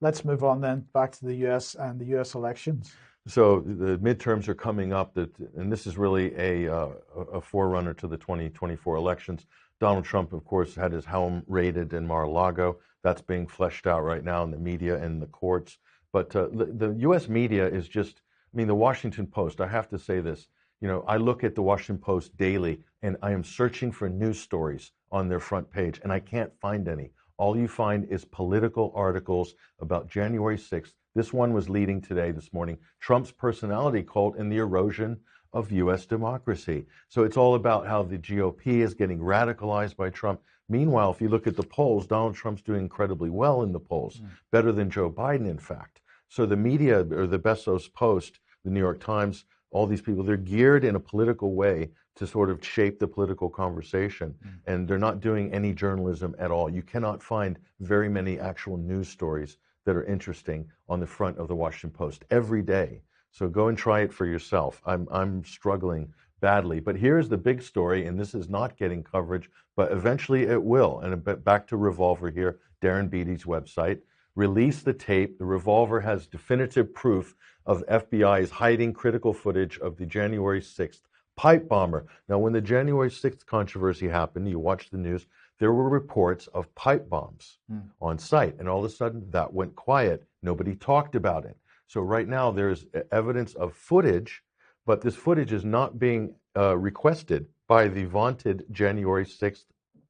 Let's move on then back to the U.S. and the U.S. elections. So the midterms are coming up, and this is really a forerunner to the 2024 elections. Donald Trump, of course, had his home raided in Mar-a-Lago. That's being fleshed out right now in the media and the courts. But the U.S. media is just, I mean, the Washington Post, I have to say this, I look at the Washington Post daily, and I am searching for news stories on their front page, and I can't find any. All you find is political articles about January 6th. This one was leading today, this morning, Trump's personality cult and the erosion of U.S. democracy. So it's all about how the GOP is getting radicalized by Trump. Meanwhile, if you look at the polls, Donald Trump's doing incredibly well in the polls, better than Joe Biden, in fact. So the media, or the Bezos Post, the New York Times, all these people, they're geared in a political way to sort of shape the political conversation. And they're not doing any journalism at all. You cannot find very many actual news stories that are interesting on the front of the Washington Post every day. So go and try it for yourself. I'm struggling badly. But here's the big story, and this is not getting coverage, but eventually it will. And back to Revolver here, Darren Beatty's website. Release the tape. The Revolver has definitive proof of FBI's hiding critical footage of the January 6th pipe bomber. Now, when the January 6th controversy happened, you watched the news, there were reports of pipe bombs on site. And all of a sudden, that went quiet. Nobody talked about it. So right now, there's evidence of footage, but this footage is not being requested by the vaunted January 6th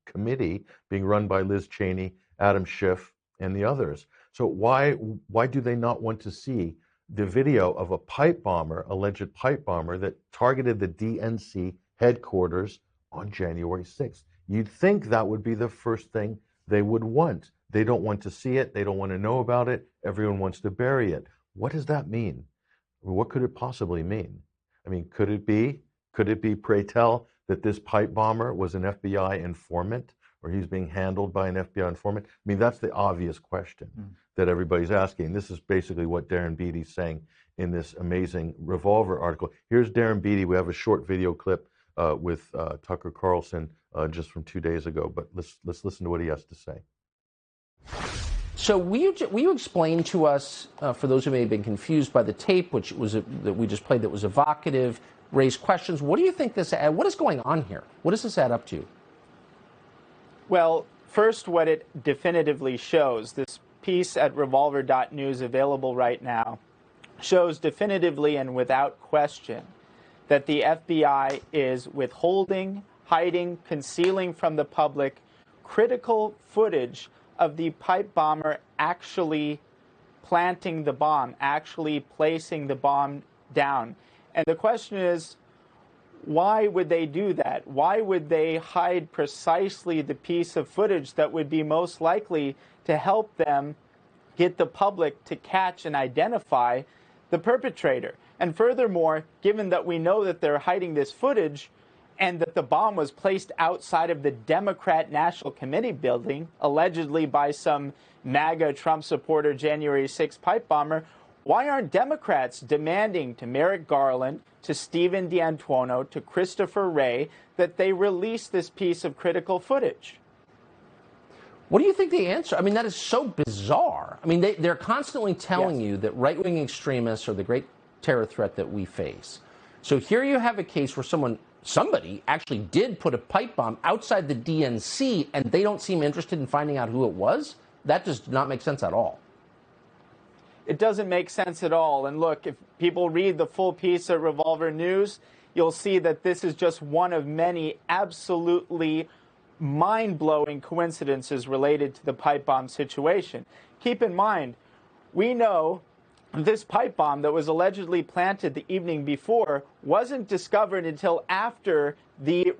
committee being run by Liz Cheney, Adam Schiff, and the others. So why do they not want to see the video of a pipe bomber, alleged pipe bomber, that targeted the DNC headquarters on January 6th? You'd think that would be the first thing they would want. They don't want to see it. They don't want to know about it. Everyone wants to bury it. What does that mean? What could it possibly mean? I mean, could it be, pray tell, that this pipe bomber was an FBI informant, or he's being handled by an FBI informant? I mean, that's the obvious question that everybody's asking. This is basically what Darren Beatty's saying in this amazing Revolver article. Here's Darren Beatty. We have a short video clip with Tucker Carlson just from 2 days ago, but let's listen to what he has to say. So will you explain to us, for those who may have been confused by the tape, which was that we just played, that was evocative, raised questions. What do you think what is going on here? What does this add up to? Well, first, what it definitively shows, this piece at revolver.news available right now, shows definitively and without question that the FBI is withholding, hiding, concealing from the public critical footage of the pipe bomber actually planting the bomb, actually placing the bomb down. And the question is, why would they do that? Why would they hide precisely the piece of footage that would be most likely to help them get the public to catch and identify the perpetrator? And furthermore, given that we know that they're hiding this footage and that the bomb was placed outside of the Democrat National Committee building, allegedly by some MAGA Trump supporter January 6th pipe bomber, why aren't Democrats demanding to Merrick Garland, to Stephen D'Antuono, to Christopher Wray, that they release this piece of critical footage? What do you think the answer? I mean, that is so bizarre. I mean, they're constantly telling you that right-wing extremists are the great terror threat that we face. So here you have a case where somebody actually did put a pipe bomb outside the DNC, and they don't seem interested in finding out who it was? That does not make sense at all. It doesn't make sense at all. And look, if people read the full piece at Revolver News, you'll see that this is just one of many absolutely mind-blowing coincidences related to the pipe bomb situation. Keep in mind, we know this pipe bomb that was allegedly planted the evening before wasn't discovered until after the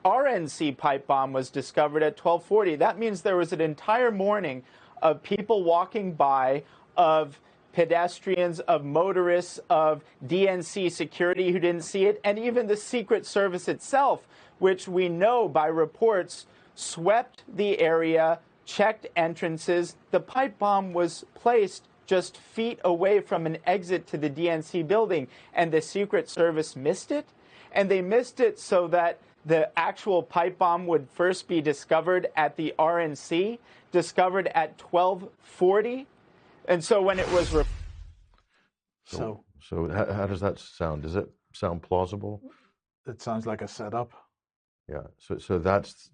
RNC pipe bomb was discovered at 12:40. That means there was an entire morning of people walking by, of pedestrians, of motorists, of DNC security who didn't see it, and even the Secret Service itself, which we know by reports swept the area, checked entrances. The pipe bomb was placed just feet away from an exit to the DNC building, and the Secret Service missed it. And they missed it so that the actual pipe bomb would first be discovered at the RNC, discovered at 12:40. And so when it was So So how does that sound? Does it sound plausible? it sounds like a setup. Yeah. So that's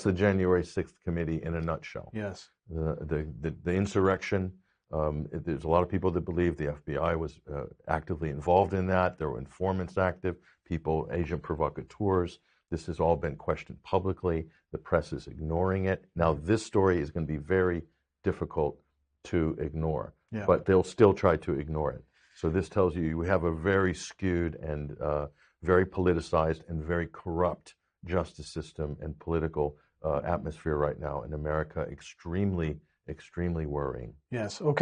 the January 6th committee in a nutshell. Yes. The insurrection. There's a lot of people that believe the FBI was actively involved in that. There were informants active, people, agent provocateurs. This has all been questioned publicly. The press is ignoring it. Now, this story is going to be very difficult to ignore, Yeah. but they'll still try to ignore it. So this tells you we have a very skewed and very politicized and very corrupt justice system and political atmosphere right now in America. Extremely, extremely worrying. Yes. Okay.